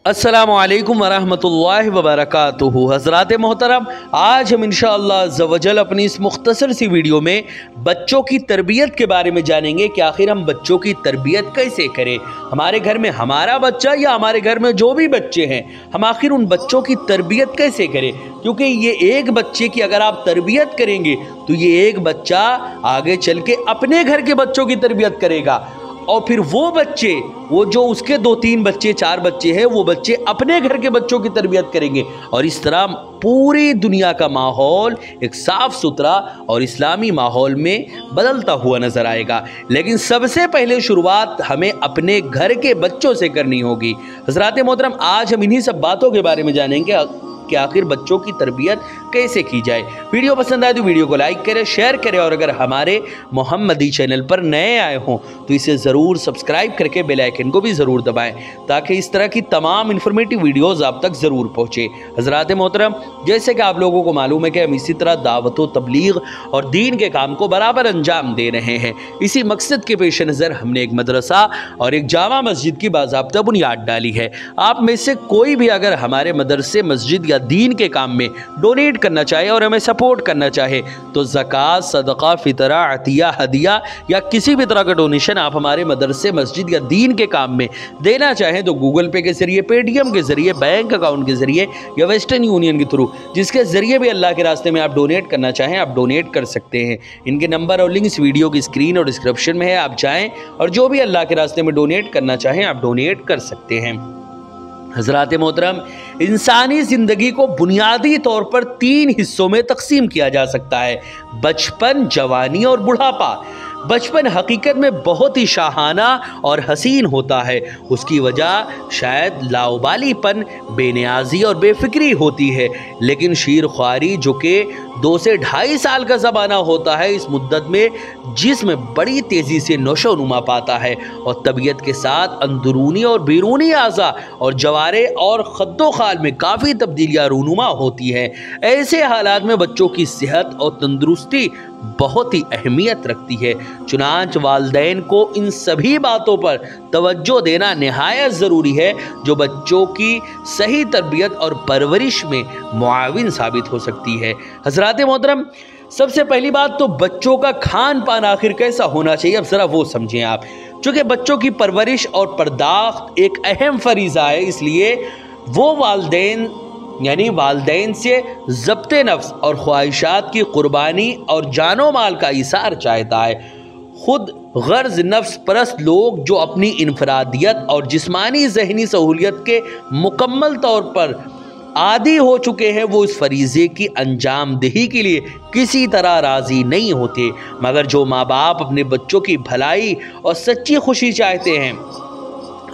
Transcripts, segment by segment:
अस्सलामुअलैकुम वरहमतुल्लाहि वबरकातुहू। हज़रात मोहतरम, आज हम इंशाअल्लाह अज़्ज़वजल अपनी इस मुख्तसर सी वीडियो में बच्चों की तरबियत के बारे में जानेंगे कि आखिर हम बच्चों की तरबियत कैसे करें। हमारे घर में हमारा बच्चा या हमारे घर में जो भी बच्चे हैं, हम आखिर उन बच्चों की तरबियत कैसे करें, क्योंकि ये एक बच्चे की अगर आप तरबियत करेंगे तो ये एक बच्चा आगे चल के अपने घर के बच्चों की तरबियत करेगा, और फिर वो बच्चे, वो जो उसके 2-3 बच्चे 4 बच्चे हैं, वो बच्चे अपने घर के बच्चों की तरबियत करेंगे, और इस तरह पूरी दुनिया का माहौल एक साफ सुथरा और इस्लामी माहौल में बदलता हुआ नजर आएगा। लेकिन सबसे पहले शुरुआत हमें अपने घर के बच्चों से करनी होगी। हज़रात मोहतरम, आज हम इन्हीं सब बातों के बारे में जानेंगे कि आखिर बच्चों की तरबियत कैसे की जाए। वीडियो पसंद आए तो वीडियो को लाइक करें, शेयर करें, और अगर हमारे मोहम्मदी चैनल पर नए आए हों तो इसे ज़रूर सब्सक्राइब करके बेल आइकन को भी ज़रूर दबाएं, ताकि इस तरह की तमाम इन्फॉर्मेटिव वीडियोज़ आप तक ज़रूर पहुँचे। हज़रात मोहतरम, जैसे कि आप लोगों को मालूम है कि हम इसी तरह दावत व तबलीग और दीन के काम को बराबर अंजाम दे रहे हैं। इसी मकसद के पेश नज़र हमने एक मदरसा और एक जामा मस्जिद की बाज़ाब्ता बुनियाद डाली है। आप में से कोई भी अगर हमारे मदरसे, मस्जिद या दीन के काम में डोनेट करना चाहे और हमें सपोर्ट करना चाहे तो ज़कात, सदका, फितरा, अतिया, हदिया या किसी भी तरह का डोनेशन आप हमारे मदरसे, मस्जिद या दीन के काम में देना चाहें तो गूगल पे के ज़रिए, पेटीएम के ज़रिए, बैंक अकाउंट के ज़रिए या वेस्टर्न यूनियन के थ्रू, जिसके ज़रिए भी अल्लाह के रास्ते में आप डोनेट करना चाहें, आप डोनेट कर सकते हैं। इनके नंबर और लिंक्स वीडियो की स्क्रीन और डिस्क्रिप्शन में है, आप जाएँ और जो भी अल्लाह के रास्ते में डोनेट करना चाहें आप डोनेट कर सकते हैं। हज़रात मोहतरम, इंसानी ज़िंदगी को बुनियादी तौर पर 3 हिस्सों में तकसीम किया जा सकता है: बचपन, जवानी और बुढ़ापा। बचपन हकीकत में बहुत ही शाहाना और हसीन होता है। उसकी वजह शायद लाउबालीपन, बेनियाजी और बेफिक्री होती है। लेकिन शीर ख्वारी, जो कि 2 से 2.5 साल का ज़माना होता है, इस मुद्दत में जिस्म बड़ी तेज़ी से नशोनुमा पाता है और तबीयत के साथ अंदरूनी और बैरूनी आज़ा और जवारे और खद्दो खाल में काफ़ी तब्दीलियाँ रूनुमा होती हैं। ऐसे हालात में बच्चों की सेहत और तंदुरुस्ती बहुत ही अहमियत रखती है। चुनांच वालिदैन को इन सभी बातों पर तवज्जो देना निहायत ज़रूरी है, जो बच्चों की सही तरबियत और परवरिश में मुआविन साबित हो सकती है। हज़रात मोहतरम, सबसे पहली बात तो बच्चों का खान पान आखिर कैसा होना चाहिए, अब ज़रा वो समझें आप। चूँकि बच्चों की परवरिश और पर्दाख्त एक अहम फरीज़ा है, इसलिए वो वालिदैन से ज़ब्ते नफ्स और ख्वाहिशात की कुर्बानी और जानो माल का इसार चाहता है। खुद गर्ज नफ्स परस्त लोग जो अपनी इनफरादियत और जिस्मानी ज़हनी सहूलियत के मुकम्मल तौर पर आदी हो चुके हैं, वो इस फरीज़े की अंजामदही के लिए किसी तरह राज़ी नहीं होते। मगर जो माँ बाप अपने बच्चों की भलाई और सच्ची खुशी चाहते हैं,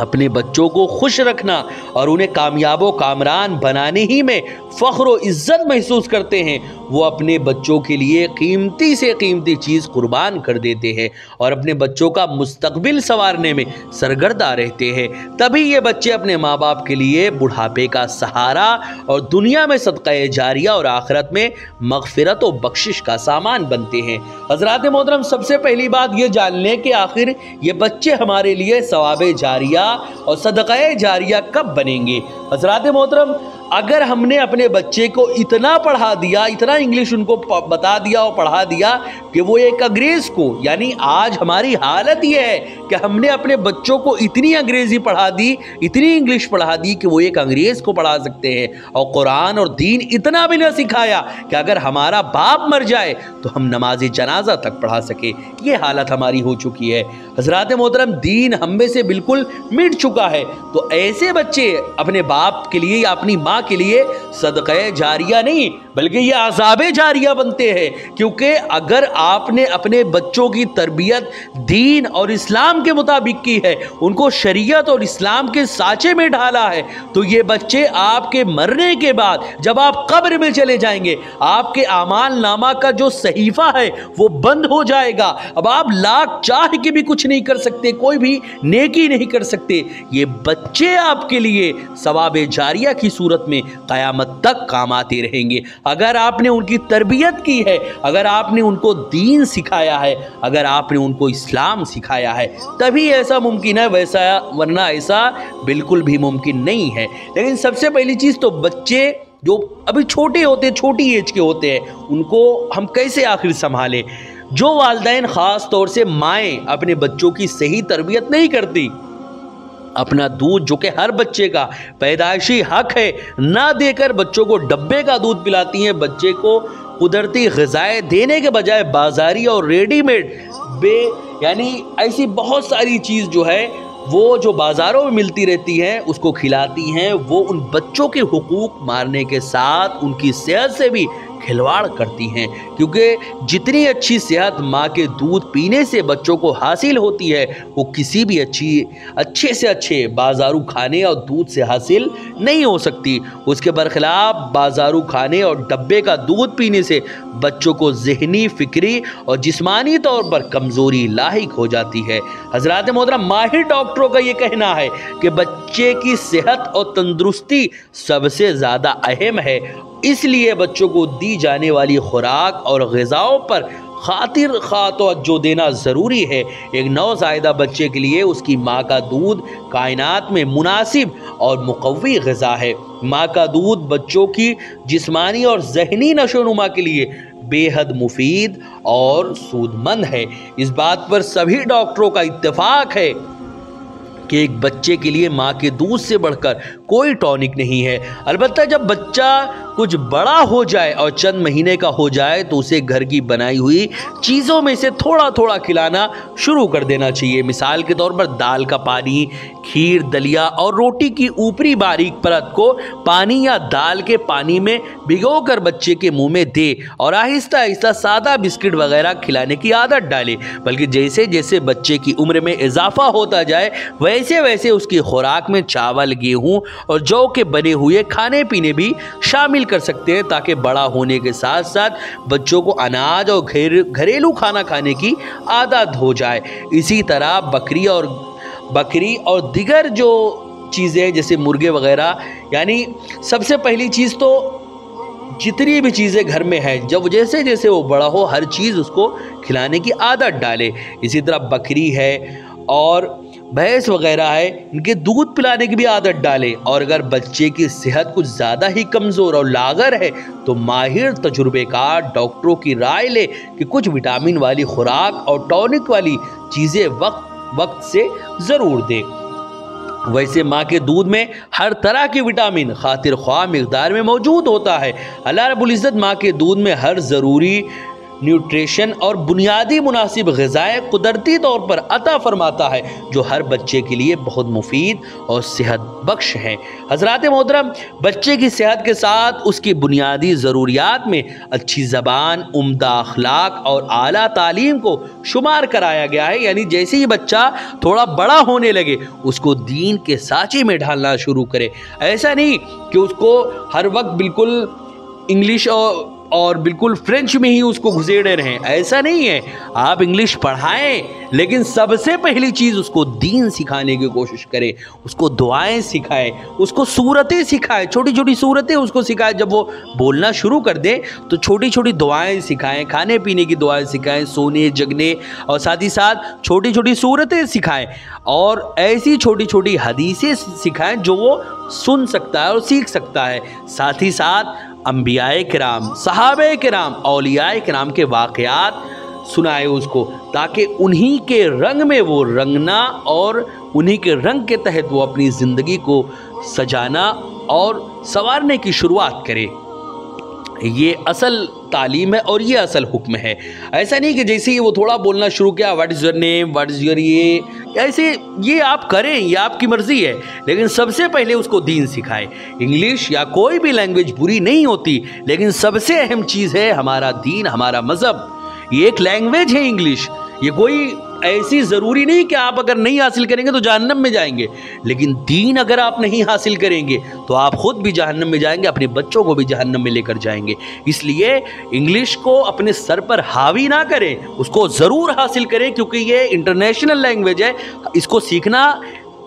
अपने बच्चों को खुश रखना और उन्हें कामयाब व कामरान बनाने ही में फ़ख्र व इज़्ज़त महसूस करते हैं, वो अपने बच्चों के लिए कीमती से कीमती चीज़ कुर्बान कर देते हैं और अपने बच्चों का मुस्तकबिल संवारने में सरगर्दा रहते हैं। तभी ये बच्चे अपने माँ बाप के लिए बुढ़ापे का सहारा और दुनिया में सदक़ा जारिया और आखिरत में मग़फ़िरत व बख्शिश का सामान बनते हैं। हज़रात मोहतरम, सबसे पहली बात ये जान लें कि आखिर ये बच्चे हमारे लिए सवाब जारिया और सदक़ा जारिया कब बनेंगे। हज़रात मोहतरम, अगर हमने अपने बच्चे को इतना पढ़ा दिया, इतना इंग्लिश उनको बता दिया और पढ़ा दिया कि वो एक अंग्रेज़ को, यानी आज हमारी हालत ये है कि हमने अपने बच्चों को इतनी अंग्रेज़ी पढ़ा दी, इतनी इंग्लिश पढ़ा दी कि वो एक अंग्रेज़ को पढ़ा सकते हैं, और कुरान और दीन इतना भी न सिखाया कि अगर हमारा बाप मर जाए तो हम नमाज जनाजा तक पढ़ा सके। ये हालत हमारी हो चुकी है। हज़रात मोहतरम, दीन हम में से बिल्कुल मिट चुका है। तो ऐसे बच्चे अपने बाप के लिए या अपनी माँ के लिए सदक़ा जारिया नहीं बल्कि ये अज़ाब जारिया बनते हैं, क्योंकि अगर आपने अपने बच्चों की तरबियत दीन और इस्लाम के मुताबिक की है, उनको शरीयत और इस्लाम के साँचे में ढाला है, तो ये बच्चे आपके मरने के बाद जब आप कब्र में चले जाएंगे, आपके आमाल नामा का जो सहीफ़ा है वो बंद हो जाएगा। अब आप लाख चाह के भी कुछ कुछ नहीं कर सकते, कोई भी नेकी नहीं कर सकते। ये बच्चे आपके लिए सवाब जारिया की सूरत में क़यामत तक काम आते रहेंगे। अगर आपने उनकी तरबियत की है, अगर आपने उनको दीन सिखाया है, अगर आपने उनको इस्लाम सिखाया है, तभी ऐसा मुमकिन है, वरना ऐसा बिल्कुल भी मुमकिन नहीं है। लेकिन सबसे पहली चीज़ तो बच्चे जो अभी छोटे होते हैं, छोटी एज के होते हैं, उनको हम कैसे आखिर संभालें। जो वालिदैन ख़ास तौर से माएँ अपने बच्चों की सही तरबियत नहीं करती, अपना दूध जो कि हर बच्चे का पैदाइशी हक है ना देकर बच्चों को डब्बे का दूध पिलाती हैं, बच्चे को कुदरती ग़िज़ाएँ देने के बजाय बाज़ारी और रेडीमेड यानी ऐसी बहुत सारी चीज़ जो है वो जो बाज़ारों में मिलती रहती हैं उसको खिलाती हैं। वो उन बच्चों के हुकूक मारने के साथ उनकी सेहत से भी खिलवाड़ करती हैं, क्योंकि जितनी अच्छी सेहत माँ के दूध पीने से बच्चों को हासिल होती है, वो किसी भी अच्छे से अच्छे बाज़ारू खाने और दूध से हासिल नहीं हो सकती। उसके बरखिलाफ़ बाज़ारू खाने और डब्बे का दूध पीने से बच्चों को ज़हनी, फ़िक्री और जिस्मानी तौर पर कमज़ोरी लाहिक हो जाती है। हज़रात मोहतरम, माहिर डॉक्टरों का ये कहना है कि बच्चे की सेहत और तंदुरुस्ती सबसे ज़्यादा अहम है, इसलिए बच्चों को दी जाने वाली खुराक और ग़िज़ाओं पर खातिर खा तवज्जो देना ज़रूरी है। एक नौज़ायदा बच्चे के लिए उसकी माँ का दूध कायनात में मुनासिब और मुक़व्वी ग़िज़ा है। माँ का दूध बच्चों की जिस्मानी और ज़हनी नशोनुमा के लिए बेहद मुफीद और सूदमंद है। इस बात पर सभी डॉक्टरों का इत्तेफाक है कि एक बच्चे के लिए माँ के दूध से बढ़कर कोई टॉनिक नहीं है। अलबत्ता जब बच्चा कुछ बड़ा हो जाए और चंद महीने का हो जाए तो उसे घर की बनाई हुई चीज़ों में से थोड़ा थोड़ा खिलाना शुरू कर देना चाहिए। मिसाल के तौर पर दाल का पानी, खीर, दलिया और रोटी की ऊपरी बारीक परत को पानी या दाल के पानी में भिगोकर बच्चे के मुंह में दे और आहिस्ता आहिस्ता सादा बिस्किट वगैरह खिलाने की आदत डाले। बल्कि जैसे जैसे बच्चे की उम्र में इजाफा होता जाए वैसे वैसे उसकी खुराक में चावल, गेहूं और जौ के बने हुए खाने पीने भी शामिल कर सकते हैं, ताकि बड़ा होने के साथ साथ बच्चों को अनाज और घरेलू खाना खाने की आदत हो जाए। इसी तरह बकरी और दिगर जो चीज़ें जैसे मुर्गे वगैरह, यानी सबसे पहली चीज़ तो जितनी भी चीज़ें घर में है, जब जैसे जैसे वो बड़ा हो हर चीज़ उसको खिलाने की आदत डाले। इसी तरह बकरी है और भैंस वगैरह है, इनके दूध पिलाने की भी आदत डाले। और अगर बच्चे की सेहत कुछ ज़्यादा ही कमज़ोर और लागर है तो माहिर तजुर्बेकार डॉक्टरों की राय ले कि कुछ विटामिन वाली खुराक और टॉनिक वाली चीज़ें वक्त से ज़रूर दे। वैसे माँ के दूध में हर तरह के विटामिन खातिर ख्वाह मिक़दार में मौजूद होता है। अल्लाह रब्बुल इज़्ज़त माँ के दूध में हर ज़रूरी न्यूट्रिशन और बुनियादी मुनासिब ग़िज़ाएँ कुदरती तौर पर अता फरमाता है, जो हर बच्चे के लिए बहुत मुफीद और सेहत बख्श हैं। हज़रात मोहतरम, बच्चे की सेहत के साथ उसकी बुनियादी ज़रूरियात में अच्छी ज़बान, उम्दा अखलाक और आला तालीम को शुमार कराया गया है। यानी जैसे ही बच्चा थोड़ा बड़ा होने लगे उसको दीन के सांचे में ढालना शुरू करे। ऐसा नहीं कि उसको हर वक्त बिल्कुल इंग्लिश और बिल्कुल फ्रेंच में ही उसको घुसेड़े रहें, ऐसा नहीं है। आप इंग्लिश पढ़ाएं, लेकिन सबसे पहली चीज़ उसको दीन सिखाने की कोशिश करें, उसको दुआएं सिखाएं, उसको सूरतें सिखाएं, छोटी छोटी सूरतें उसको सिखाएं। जब वो बोलना शुरू कर दे तो छोटी छोटी दुआएं सिखाएं, खाने पीने की दुआएं सिखाएं, सोने जगने और साथ ही साथ छोटी छोटी सूरतें सिखाएं और ऐसी छोटी छोटी हदीसें सिखाएं जो वो सुन सकता है और सीख सकता है। साथ ही साथ अंबियाए किराम, सहाबे किराम, औलियाए किराम के वाक़यात सुनाए उसको, ताकि उन्हीं के रंग में वो रंगना और उन्हीं के रंग के तहत वो अपनी ज़िंदगी को सजाना और संवारने की शुरुआत करे। ये असल तालीम है और ये असल हुक्म है। ऐसा नहीं कि जैसे ही वो थोड़ा बोलना शुरू किया, what is your name, what is your ऐसे ये आप करें, ये आपकी मर्ज़ी है, लेकिन सबसे पहले उसको दीन सिखाएं। इंग्लिश या कोई भी लैंग्वेज बुरी नहीं होती, लेकिन सबसे अहम चीज़ है हमारा दीन, हमारा मज़हब। ये एक लैंग्वेज है इंग्लिश, ये कोई ऐसी ज़रूरी नहीं कि आप अगर नहीं हासिल करेंगे तो जहन्नम में जाएंगे, लेकिन दीन अगर आप नहीं हासिल करेंगे तो आप खुद भी जहन्नम में जाएंगे, अपने बच्चों को भी जहन्नम में लेकर जाएंगे। इसलिए इंग्लिश को अपने सर पर हावी ना करें, उसको ज़रूर हासिल करें, क्योंकि ये इंटरनेशनल लैंग्वेज है। इसको सीखना,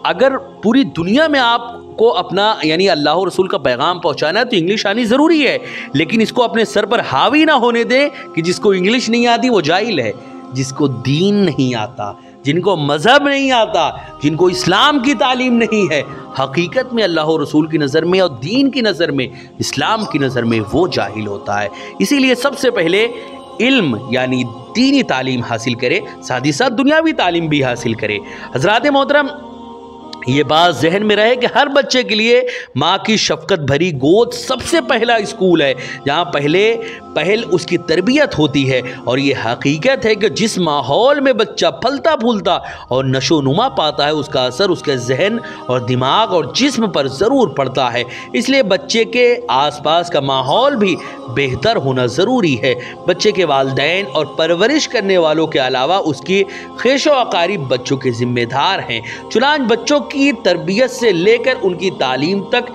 अगर पूरी दुनिया में आपको अपना यानी अल्लाह और रसूल का पैगाम पहुंचाना है तो इंग्लिश आनी ज़रूरी है, लेकिन इसको अपने सर पर हावी ना होने दें कि जिसको इंग्लिश नहीं आती वो जाहिल है, जिसको दीन नहीं आता, जिनको मज़हब नहीं आता, जिनको इस्लाम की तालीम नहीं है, हकीकत में अल्लाह और रसूल की नज़र में और दीन की नज़र में, इस्लाम की नज़र में वो जाहिल होता है। इसीलिए सबसे पहले इल्म यानी दीनी तालीम हासिल करे, साथ ही साथ दुनियावी तालीम भी हासिल करे। हज़रात मोहतरम, ये बात जहन में रहे कि हर बच्चे के लिए माँ की शफकत भरी गोद सबसे पहला स्कूल है, जहाँ पहल उसकी तरबियत होती है। और ये हकीकत है कि जिस माहौल में बच्चा फलता फूलता और नशो नुमा पाता है, उसका असर उसके जहन और दिमाग और जिस्म पर ज़रूर पड़ता है। इसलिए बच्चे के आसपास का माहौल भी बेहतर होना ज़रूरी है। बच्चे के वालिदैन और परवरिश करने वालों के अलावा उसकी ख़ैशो अकारीब बच्चों के ज़िम्मेदार हैं। चुनांच बच्चों की तरबियत से लेकर उनकी तालीम तक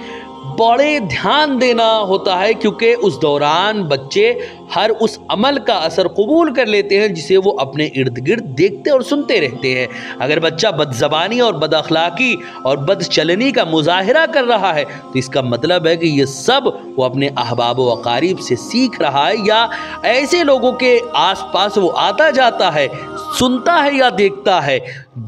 बड़े ध्यान देना होता है, क्योंकि उस दौरान बच्चे हर उस अमल का असर कबूल कर लेते हैं जिसे वो अपने इर्द गिर्द देखते और सुनते रहते हैं। अगर बच्चा बदज़बानी और बदअखलाकी और बदचलनी का मुजाहिरा कर रहा है तो इसका मतलब है कि ये सब वो अपने अहबाब व अकारीब से सीख रहा है, या ऐसे लोगों के आसपास वो आता जाता है, सुनता है या देखता है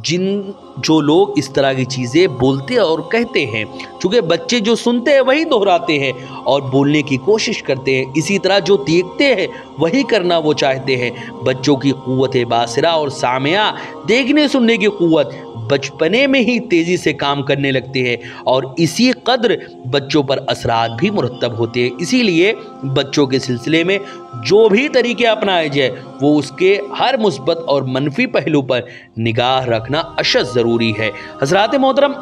जो लोग इस तरह की चीज़ें बोलते और कहते हैं। चूँकि बच्चे जो सुनते हैं वही दोहराते हैं और बोलने की कोशिश करते हैं, इसी तरह जो देखते हैं वही करना वो चाहते हैं। बच्चों की क़ुव्वत बासिरा और सामिया, देखने सुनने की क़ुव्वत बचपने में ही तेज़ी से काम करने लगते हैं और इसी कदर बच्चों पर असरात भी मुरतब होते हैं। इसीलिए बच्चों के सिलसिले में जो भी तरीके अपनाए जाए वो उसके हर मुस्बत और मनफी पहलू पर निगाह रखना अशद ज़रूरी है। हज़रात मोहतरम,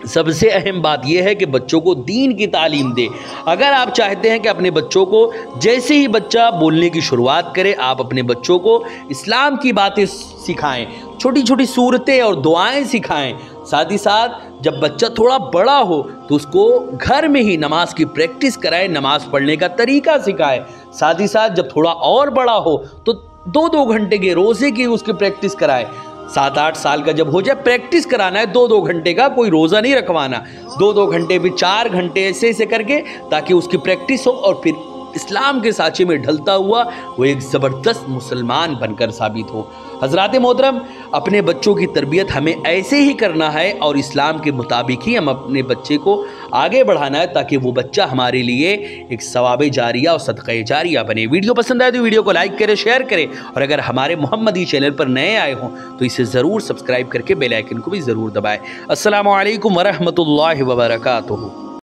सबसे अहम बात यह है कि बच्चों को दीन की तालीम दे। अगर आप चाहते हैं कि अपने बच्चों को जैसे ही बच्चा बोलने की शुरुआत करे, आप अपने बच्चों को इस्लाम की बातें सिखाएं, छोटी छोटी सूरतें और दुआएं सिखाएं। साथ ही साथ जब बच्चा थोड़ा बड़ा हो तो उसको घर में ही नमाज की प्रैक्टिस कराएं, नमाज पढ़ने का तरीका सिखाएं। साथ ही साथ जब थोड़ा और बड़ा हो तो 2-2 घंटे के रोज़े की उसकी प्रैक्टिस कराएं। 7-8 साल का जब हो जाए प्रैक्टिस कराना है 2-2 घंटे का, कोई रोज़ा नहीं रखवाना। 2-2 घंटे भी 4 घंटे ऐसे करके, ताकि उसकी प्रैक्टिस हो और फिर इस्लाम के साँचे में ढलता हुआ वो एक ज़बरदस्त मुसलमान बनकर साबित हो। हज़रात मोहतरम, अपने बच्चों की तरबियत हमें ऐसे ही करना है और इस्लाम के मुताबिक ही हम अपने बच्चे को आगे बढ़ाना है, ताकि वो बच्चा हमारे लिए एक सवाब जारिया और सदक़े जारिया बने। वीडियो पसंद आए तो वीडियो को लाइक करें, शेयर करें, और अगर हमारे मोहम्मदी चैनल पर नए आए हों तो इसे ज़रूर सब्सक्राइब करके बेल आइकन को भी ज़रूर दबाएँ। अस्सलामु अलैकुम वरहमतुल्लाहि वबरकातुहू।